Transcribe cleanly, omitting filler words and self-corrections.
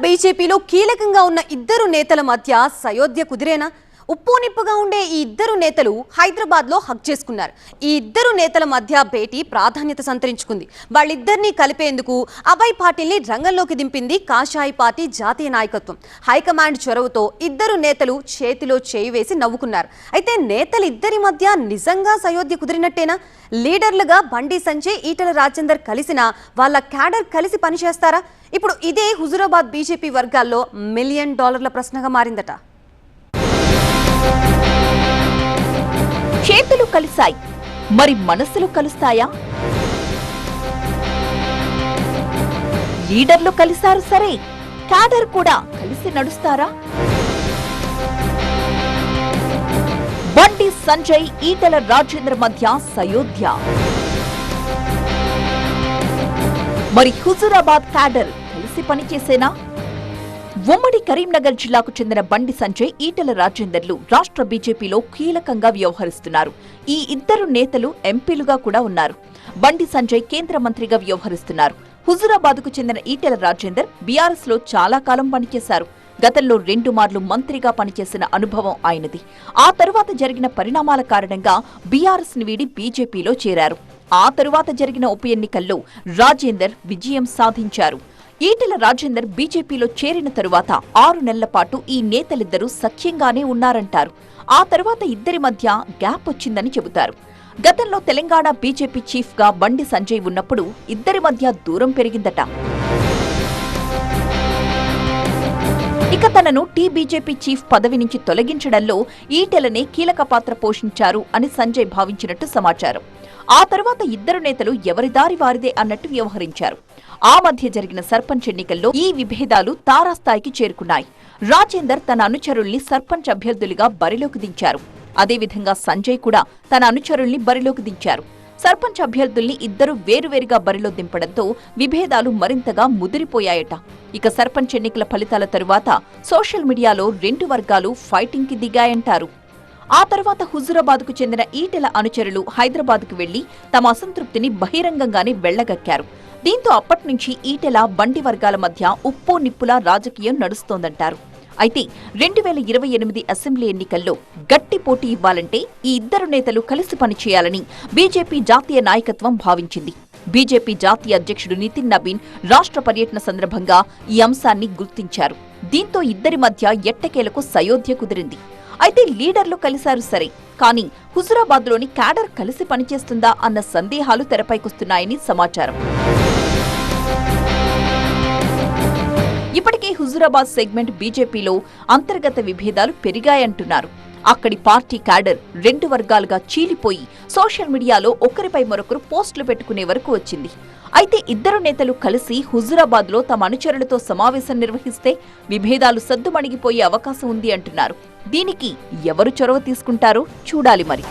బీజేపీలో కీలకంగా ఉన్న ఇద్దరు నేతల మధ్య సయోధ్య కుదిరేనా? ఉప్పు నిప్పుగా ఉండే ఈ ఇద్దరు నేతలు హైదరాబాద్లో హక్ చేసుకున్నారు. ఈ ఇద్దరు నేతల మధ్య భేటీ ప్రాధాన్యత సంతరించుకుంది. వాళ్ళిద్దరినీ కలిపేందుకు అభయ్ పాటిల్ని రంగంలోకి దింపింది కాషాయ పార్టీ జాతీయ నాయకత్వం. హైకమాండ్ చొరవతో ఇద్దరు నేతలు చేతిలో చేయి వేసి నవ్వుకున్నారు. అయితే నేతలిద్దరి మధ్య నిజంగా సయోధ్య కుదిరినట్టేనా? లీడర్లుగా బండి సంజయ్, ఈటెల రాజేందర్ కలిసిన వాళ్ళ క్యాడర్ కలిసి పనిచేస్తారా? ఇప్పుడు ఇదే హుజూరాబాద్ బీజేపీ వర్గాల్లో $1 మిలియన్ ప్రశ్నగా మారిందట. చేతులు కలిశాయి, మరి మనసులు కలుస్తాయా? లీడర్లు కలిశారు సరే, క్యాడర్ కూడా కలిసి నడుస్తారా? బండి సంజయ్, ఈటెల రాజేందర్ మధ్య సయోధ్య. మరి హుజూరాబాద్ క్యాడర్ కలిసి పనిచేసేనా? ఉమ్మడి కరీంనగర్ జిల్లాకు చెందిన బండి సంజయ్, ఈటెల రాజేందర్లు రాష్ట్ర బీజేపీలో కీలకంగా వ్యవహరిస్తున్నారు. ఈ ఇద్దరు నేతలు ఎంపీలుగా కూడా ఉన్నారు. బండి సంజయ్ కేంద్ర మంత్రిగా వ్యవహరిస్తున్నారు. హుజూరాబాద్కు చెందిన ఈటెల రాజేందర్ బీఆర్ఎస్ లో చాలా కాలం పనిచేశారు. గతంలో 2 మార్లు మంత్రిగా పనిచేసిన అనుభవం ఆయనది. ఆ తరువాత జరిగిన పరిణామాల కారణంగా బీఆర్ఎస్ ని వీడి బీజేపీలో చేరారు. ఆ తరువాత జరిగిన ఉప ఎన్నికల్లో రాజేందర్ విజయం సాధించారు. ఈటెల రాజేందర్ బీజేపీలో చేరిన తరువాత 6 నెలల పాటు ఈ నేతలిద్దరూ సఖ్యంగానే ఉన్నారంటారు. ఆ తరువాత ఇద్దరి మధ్య గ్యాప్ వచ్చిందని చెబుతారు. గతంలో తెలంగాణ బీజేపీ చీఫ్ గా బండి సంజయ్ ఉన్నప్పుడు ఇద్దరి మధ్య దూరం పెరిగిందట. ఇక తనను బీజేపీ చీఫ్ పదవి నుంచి తొలగించడంలో ఈటెలనే కీలక పాత్ర పోషించారు అని సంజయ్ భావించినట్టు సమాచారం. ఆ తర్వాత ఇద్దరు నేతలు ఎవరి దారి వారిదే అన్నట్టు వ్యవహరించారు. ఆ మధ్య జరిగిన సర్పంచ్ ఎన్నికల్లో ఈ విభేదాలు తారాస్థాయికి చేరుకున్నాయి. రాజేందర్ తన అనుచరుల్ని సర్పంచ్ అభ్యర్థులుగా బరిలోకి దించారు. అదేవిధంగా సంజయ్ కూడా తన అనుచరుల్ని బరిలోకి దించారు. సర్పంచ్ అభ్యర్థుల్ని ఇద్దరు వేరువేరుగా బరిలో దింపడంతో విభేదాలు మరింతగా ముదిరిపోయాయట. ఇక సర్పంచ్ ఎన్నికల ఫలితాల తరువాత సోషల్ మీడియాలో 2 వర్గాలు ఫైటింగ్ కి దిగాయంటారు. ఆ తర్వాత హుజూరాబాద్కు చెందిన ఈటెల అనుచరులు హైదరాబాద్కు వెళ్లి తమ అసంతృప్తిని బహిరంగంగానే వెళ్లగక్కారు. దీంతో అప్పట్నుంచి ఈటెల, బండి వర్గాల మధ్య ఉప్పు నిప్పులా రాజకీయం నడుస్తోందంటారు. అయితే 2028 అసెంబ్లీ ఎన్నికల్లో గట్టి పోటీ ఇవ్వాలంటే ఈ ఇద్దరు నేతలు కలిసి పనిచేయాలని బీజేపీ జాతీయ నాయకత్వం భావించింది. బీజేపీ జాతీయ అధ్యక్షుడు నితిన్ నబీన్ రాష్ట్ర పర్యటన సందర్భంగా ఈ అంశాన్ని గుర్తించారు. దీంతో ఇద్దరి మధ్య ఎట్టకేలకు సయోధ్య కుదిరింది. అయితే లీడర్లు కలిశారు సరే, కానీ హుజూరాబాద్లోని క్యాడర్ కలిసి పనిచేస్తుందా అన్న సందేహాలు తెరపైకొస్తున్నాయని సమాచారం. ఇప్పటికే హుజూరాబాద్ సెగ్మెంట్ బీజేపీలో అంతర్గత విభేదాలు పెరిగాయంటున్నారు. అక్కడి పార్టీ క్యాడర్ 2 వర్గాలుగా చీలిపోయి సోషల్ మీడియాలో ఒకరిపై మరొకరు పోస్టులు పెట్టుకునే వరకు వచ్చింది. అయితే ఇద్దరు నేతలు కలిసి హుజూరాబాద్లో తమ అనుచరులతో సమావేశం నిర్వహిస్తే విభేదాలు సద్దుమణిగిపోయే అవకాశం ఉంది అంటున్నారు. దీనికి ఎవరు చొరవ తీసుకుంటారో చూడాలి మరి.